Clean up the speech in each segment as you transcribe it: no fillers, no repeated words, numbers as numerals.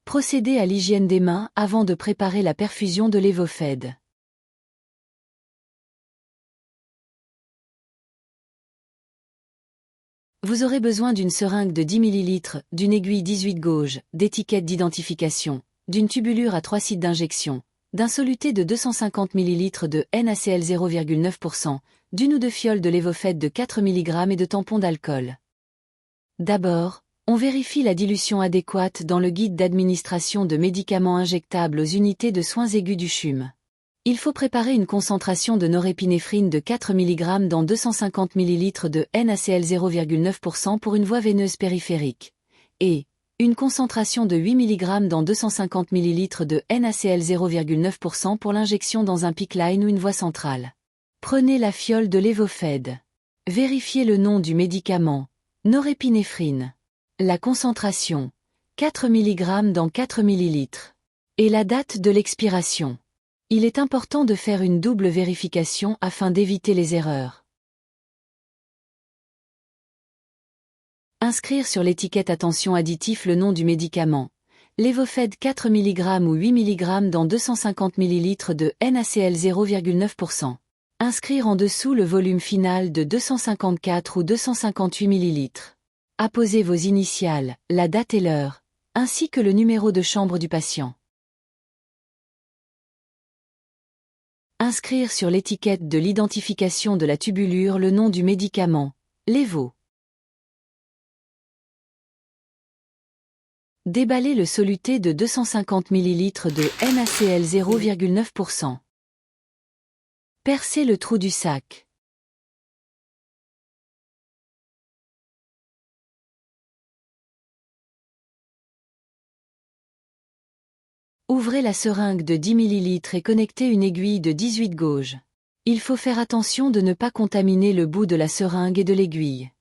Procédez à l'hygiène des mains avant de préparer la perfusion de l'Evofed. Vous aurez besoin d'une seringue de 10 ml, d'une aiguille 18 gauge, d'étiquette d'identification, d'une tubulure à 3 sites d'injection, d'un soluté de 250 ml de NaCl 0,9%, d'une ou deux fioles de l'Evofed de 4 mg et de tampons d'alcool. D'abord, on vérifie la dilution adéquate dans le guide d'administration de médicaments injectables aux unités de soins aigus du CHUM. Il faut préparer une concentration de norépinéphrine de 4 mg dans 250 ml de NaCl 0,9% pour une voie veineuse périphérique, et une concentration de 8 mg dans 250 ml de NaCl 0,9% pour l'injection dans un PICC line ou une voie centrale. Prenez la fiole de l'Evofed. Vérifiez le nom du médicament, norépinéphrine. La concentration, 4 mg dans 4 ml. Et la date de l'expiration. Il est important de faire une double vérification afin d'éviter les erreurs. Inscrire sur l'étiquette attention additif le nom du médicament. L'Evofed 4 mg ou 8 mg dans 250 ml de NaCl 0,9%. Inscrire en dessous le volume final de 254 ou 258 ml. Apposez vos initiales, la date et l'heure, ainsi que le numéro de chambre du patient. Inscrire sur l'étiquette de l'identification de la tubulure le nom du médicament, l'Evo. Déballer le soluté de 250 ml de NaCl 0,9%. Percer le trou du sac. Ouvrez la seringue de 10 ml et connectez une aiguille de 18 gauge. Il faut faire attention de ne pas contaminer le bout de la seringue et de l'aiguille.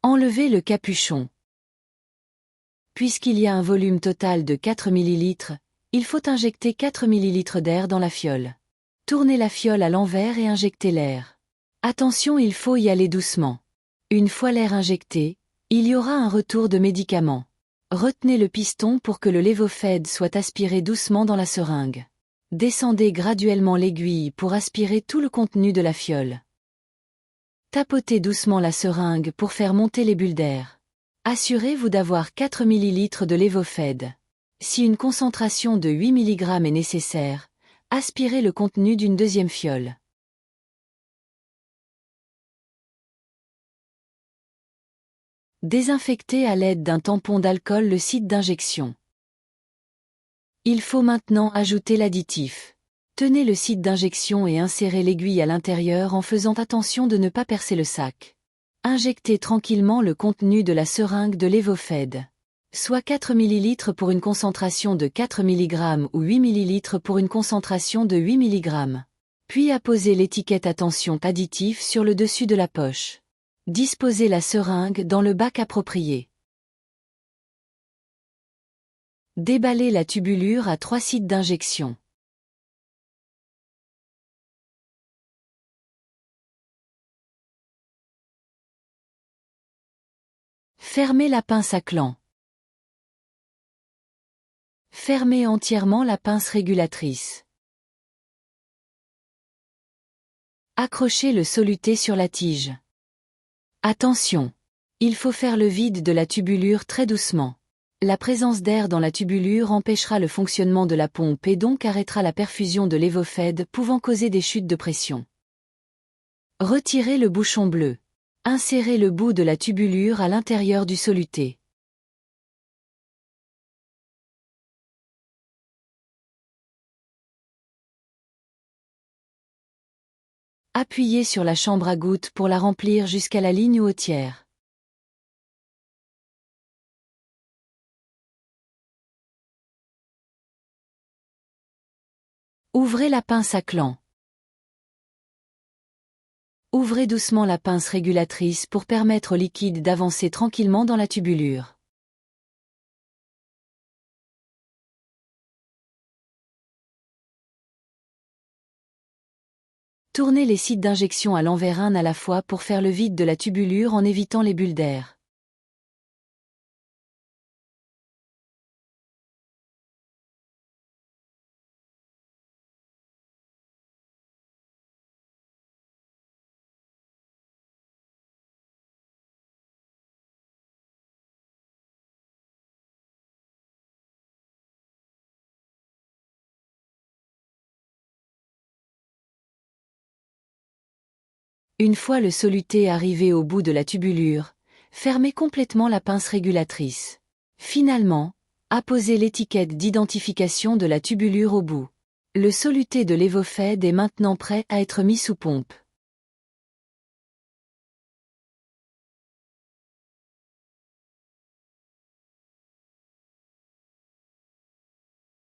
Enlevez le capuchon. Puisqu'il y a un volume total de 4 ml, il faut injecter 4 ml d'air dans la fiole. Tournez la fiole à l'envers et injectez l'air. Attention, il faut y aller doucement. Une fois l'air injecté, il y aura un retour de médicament. Retenez le piston pour que le Levofed soit aspiré doucement dans la seringue. Descendez graduellement l'aiguille pour aspirer tout le contenu de la fiole. Tapotez doucement la seringue pour faire monter les bulles d'air. Assurez-vous d'avoir 4 ml de Levofed. Si une concentration de 8 mg est nécessaire, aspirez le contenu d'une deuxième fiole. Désinfectez à l'aide d'un tampon d'alcool le site d'injection. Il faut maintenant ajouter l'additif. Tenez le site d'injection et insérez l'aiguille à l'intérieur en faisant attention de ne pas percer le sac. Injectez tranquillement le contenu de la seringue de l'Evofed. Soit 4 ml pour une concentration de 4 mg ou 8 ml pour une concentration de 8 mg. Puis apposez l'étiquette attention additif sur le dessus de la poche. Disposez la seringue dans le bac approprié. Déballez la tubulure à 3 sites d'injection. Fermez la pince à clan. Fermez entièrement la pince régulatrice. Accrochez le soluté sur la tige. Attention! Il faut faire le vide de la tubulure très doucement. La présence d'air dans la tubulure empêchera le fonctionnement de la pompe et donc arrêtera la perfusion de l'Evofed, pouvant causer des chutes de pression. Retirez le bouchon bleu. Insérez le bout de la tubulure à l'intérieur du soluté. Appuyez sur la chambre à gouttes pour la remplir jusqu'à la ligne ou au tiers. Ouvrez la pince à clan. Ouvrez doucement la pince régulatrice pour permettre au liquide d'avancer tranquillement dans la tubulure. Tournez les sites d'injection à l'envers un à la fois pour faire le vide de la tubulure en évitant les bulles d'air. Une fois le soluté arrivé au bout de la tubulure, fermez complètement la pince régulatrice. Finalement, apposez l'étiquette d'identification de la tubulure au bout. Le soluté de l'Evofed est maintenant prêt à être mis sous pompe.